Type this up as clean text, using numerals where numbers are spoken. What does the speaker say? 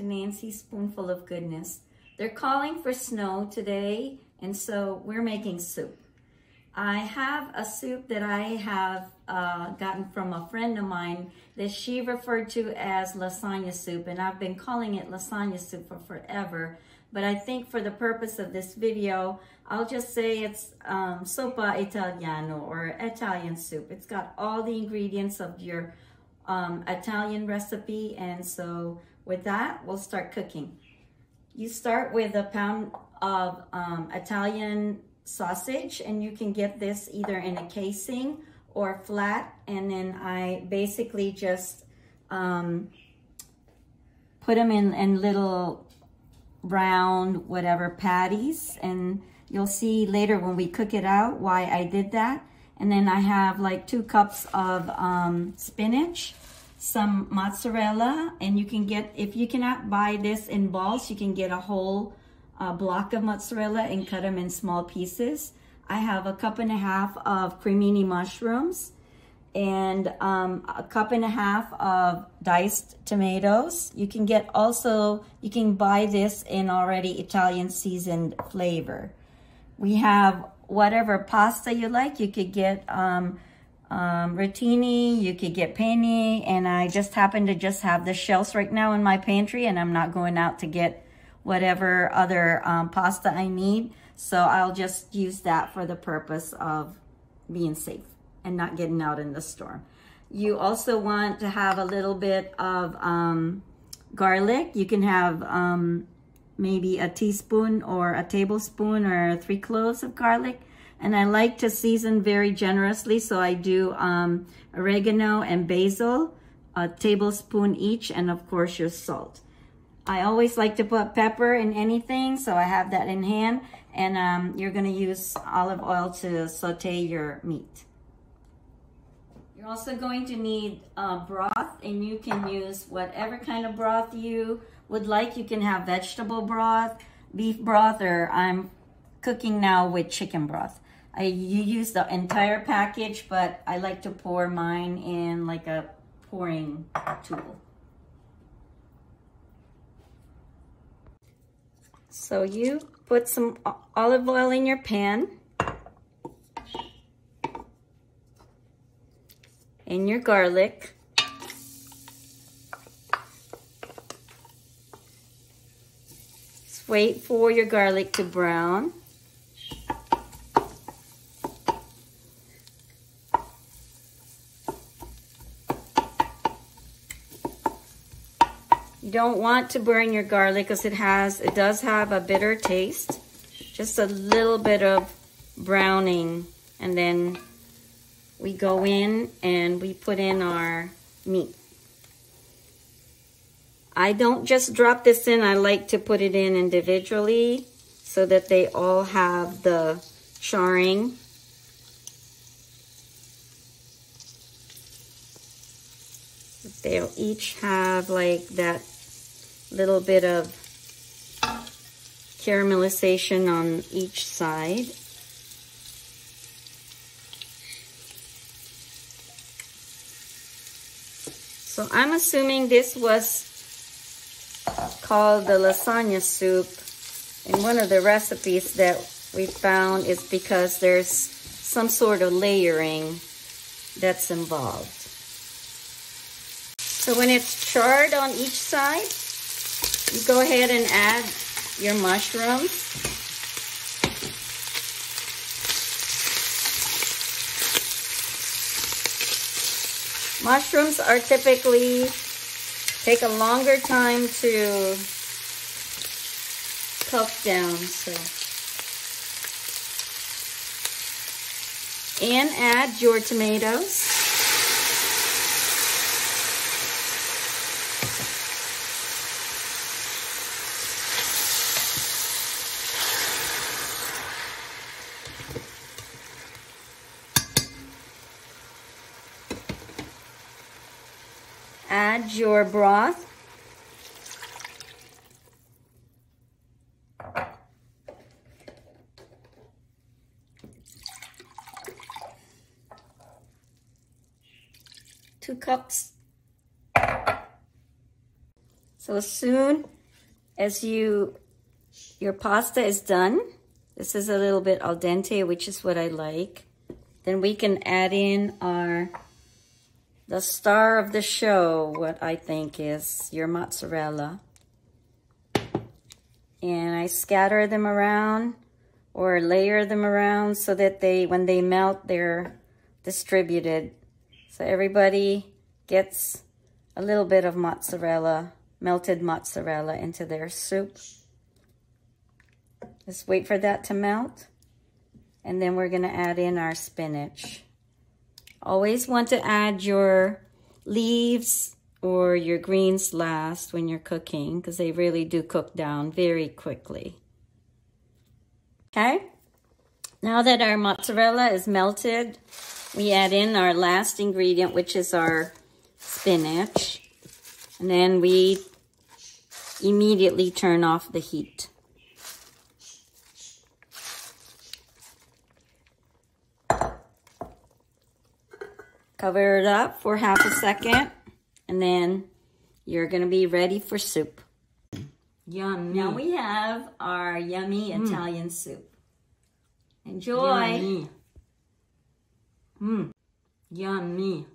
Nancy's Spoonful of Goodness. They're calling for snow today, and so we're making soup. I have a soup that I have gotten from a friend of mine that she referred to as lasagna soup, and I've been calling it lasagna soup for forever. But I think for the purpose of this video, I'll just say it's sopa italiano, or Italian soup. It's got all the ingredients of your Italian recipe, and so with that, we'll start cooking. You start with a pound of Italian sausage, and you can get this either in a casing or flat, and then I basically just put them in little round whatever patties, and you'll see later when we cook it out why I did that. And then I have like 2 cups of spinach, some mozzarella, and you can get, if you cannot buy this in balls, you can get a whole block of mozzarella and cut them in small pieces. I have a 1.5 cups of cremini mushrooms and a 1.5 cups of diced tomatoes. You can get also, you can buy this in already Italian seasoned flavor. We have whatever pasta you like. You could get rotini, you could get penne, and I just happen to just have the shells right now in my pantry, and I'm not going out to get whatever other pasta I need. So I'll just use that for the purpose of being safe and not getting out in the storm. You also want to have a little bit of garlic. You can have maybe a teaspoon or a tablespoon or 3 cloves of garlic. And I like to season very generously, so I do oregano and basil, a tablespoon each, and of course your salt. I always like to put pepper in anything, so I have that in hand. And you're gonna use olive oil to saute your meat. You're also going to need broth, and you can use whatever kind of broth you would like. You can have vegetable broth, beef broth, or I'm cooking now with chicken broth. You use the entire package, but I like to pour mine in like a pouring tool. So you put some olive oil in your pan and your garlic. Just wait for your garlic to brown. You don't want to burn your garlic because it does have a bitter taste. Just a little bit of browning, and then we go in and we put in our meat. I don't just drop this in, I like to put it in individually so that they all have the charring. They'll each have like that little bit of caramelization on each side. So I'm assuming this was called the lasagna soup in one of the recipes that we found, is because there's some sort of layering that's involved. So when it's charred on each side, you go ahead and add your mushrooms. Mushrooms are typically take a longer time to cook down, and add your tomatoes. Add your broth. Two cups. So soon As your pasta is done, this is a little bit al dente, which is what I like. Then we can add in the star of the show, what I think is your mozzarella. And I scatter them around or layer them around so that when they melt, they're distributed. So everybody gets a little bit of mozzarella, melted mozzarella into their soup. Just wait for that to melt. And then we're gonna add in our spinach. Always want to add your leaves or your greens last when you're cooking, because they really do cook down very quickly. Okay, now that our mozzarella is melted, we add in our last ingredient, which is our spinach. And then we immediately turn off the heat. Cover it up for half a second, and then you're gonna be ready for soup. Yummy. Now we have our yummy Italian soup. Enjoy. Yummy. Yummy.